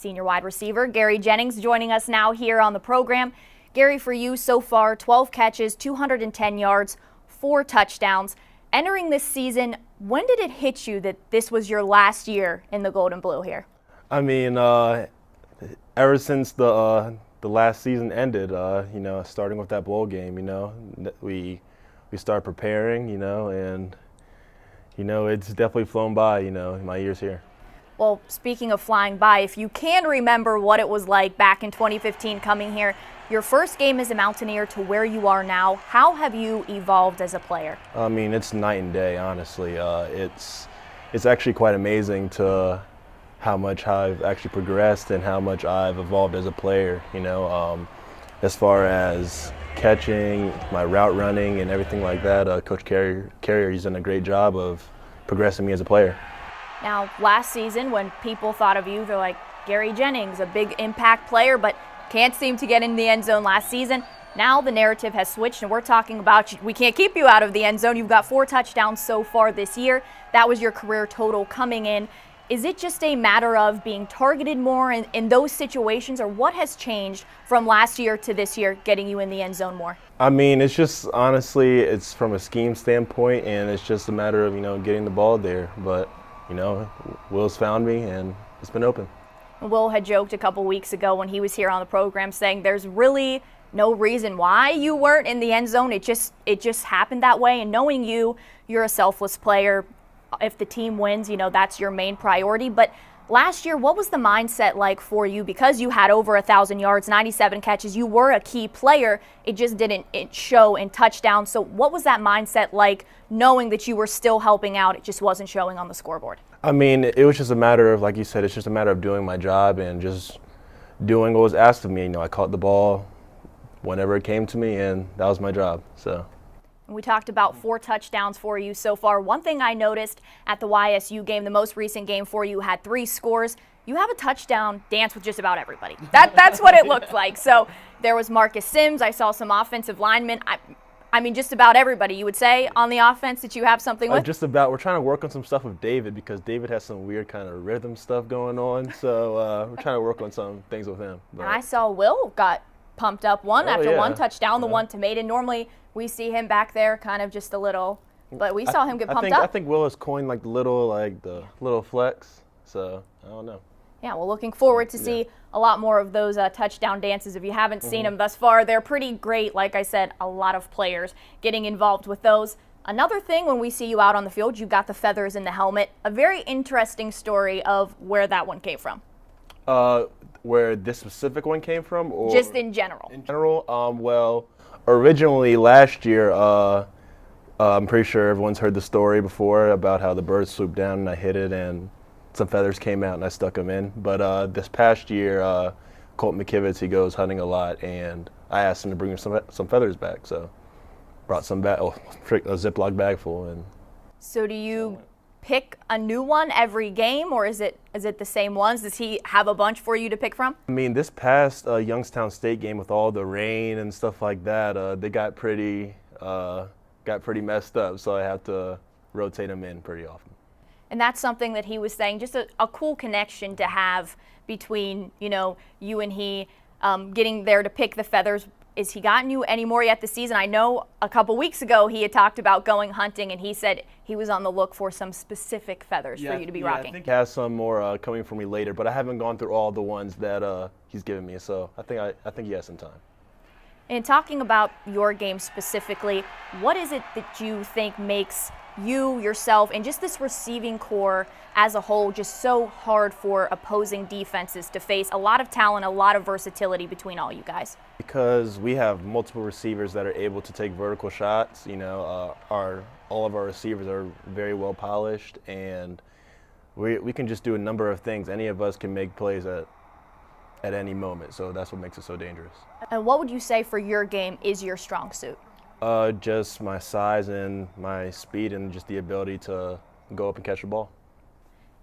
Senior wide receiver Gary Jennings joining us now here on the program. Gary, for you so far, 12 catches, 210 yards, 4 touchdowns. Entering this season, when did it hit you that this was your last year in the Gold and Blue here? I mean, ever since the last season ended, starting with that bowl game, we started preparing, and it's definitely flown by, my years here. Well, speaking of flying by, if you can remember what it was like back in 2015 coming here, your first game as a Mountaineer to where you are now, how have you evolved as a player? I mean, it's night and day, honestly. It's actually quite amazing to how much I've actually progressed and how much I've evolved as a player, as far as catching, my route running and everything like that. Coach Carrier, he's done a great job of progressing me as a player. Now, last season, when people thought of you, they're like, Gary Jennings, a big impact player, but can't seem to get in the end zone last season. Now the narrative has switched, and we're talking about we can't keep you out of the end zone. You've got 4 touchdowns so far this year. That was your career total coming in. Is it just a matter of being targeted more in those situations, or what has changed from last year to this year getting you in the end zone more? I mean, it's just, honestly, it's from a scheme standpoint, and it's just a matter of, getting the ball there. But, Will's found me, and it's been open. Will had joked a couple weeks ago when he was here on the program saying there's really no reason why you weren't in the end zone. It just happened that way. And knowing you're a selfless player. If the team wins, that's your main priority. But last year, what was the mindset like for you? Because you had over 1,000 yards, 97 catches, you were a key player. It just didn't show in touchdowns. So what was that mindset like, knowing that you were still helping out? It just wasn't showing on the scoreboard. I mean, it was just a matter of, like you said, it's just a matter of doing my job and just doing what was asked of me. I caught the ball whenever it came to me, and that was my job. So. We talked about 4 touchdowns for you so far. One thing I noticed at the YSU game, the most recent game for you, had 3 scores. You have a touchdown dance with just about everybody. That's what it looked like. So there was Marcus Sims. I saw some offensive linemen. I mean, just about everybody, you would say, on the offense that you have something with? Just about. We're trying to work on some stuff with David because David has some weird kind of rhythm stuff going on. So we're trying to work on some things with him. But. And I saw Will got pumped up one touchdown, the one to Maiden. Normally we see him back there kind of just a little, but we saw him get pumped up. I think Will has coined the little flex, so I don't know. Yeah, well, looking forward to see a lot more of those touchdown dances. If you haven't seen them thus far, they're pretty great. Like I said, a lot of players getting involved with those. Another thing, when we see you out on the field, you've got the feathers in the helmet. A very interesting story of where that one came from. Where this specific one came from? Or just in general? In general, well, originally last year, I'm pretty sure everyone's heard the story before about how the bird swooped down and I hit it and some feathers came out and I stuck them in. But this past year, Colt McKivitz, he goes hunting a lot, and I asked him to bring some feathers back. So brought some back, a Ziploc bag full. And so do you pick a new one every game, or is it the same ones? Does he have a bunch for you to pick from? I mean, this past Youngstown State game with all the rain and stuff like that, they got pretty messed up, so I have to rotate them in pretty often. And that's something that he was saying, just a cool connection to have between you and he, getting there to pick the feathers. Has he gotten you any more yet this season? I know a couple weeks ago he had talked about going hunting, and he said he was on the look for some specific feathers for you to be rocking. I think he has some more coming for me later, but I haven't gone through all the ones that he's given me, so I think he has some time. And talking about your game specifically, what is it that you think makes you, yourself, and just this receiving core as a whole just so hard for opposing defenses to face? A lot of talent, a lot of versatility between all you guys. Because we have multiple receivers that are able to take vertical shots. All of our receivers are very well polished, and we can just do a number of things. Any of us can make plays at any moment, so that's what makes it so dangerous. And what would you say for your game is your strong suit? Just my size and my speed and just the ability to go up and catch the ball.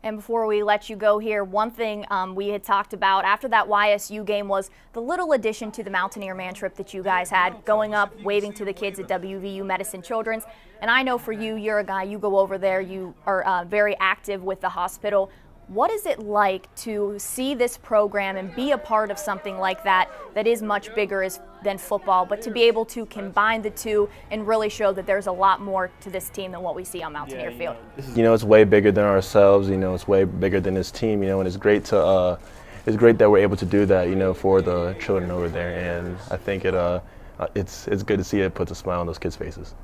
And before we let you go here, one thing we had talked about after that YSU game was the little addition to the Mountaineer Man trip that you guys had, going up, waving to the kids at WVU Medicine Children's. And I know for you, you're a guy, you go over there, you are very active with the hospital. What is it like to see this program and be a part of something like that that is much bigger than football, but to be able to combine the two and really show that there's a lot more to this team than what we see on Mountaineer Field? It's way bigger than ourselves. It's way bigger than this team. And it's great to it's great that we're able to do that. For the children over there, and I think it's good to see it puts a smile on those kids' faces.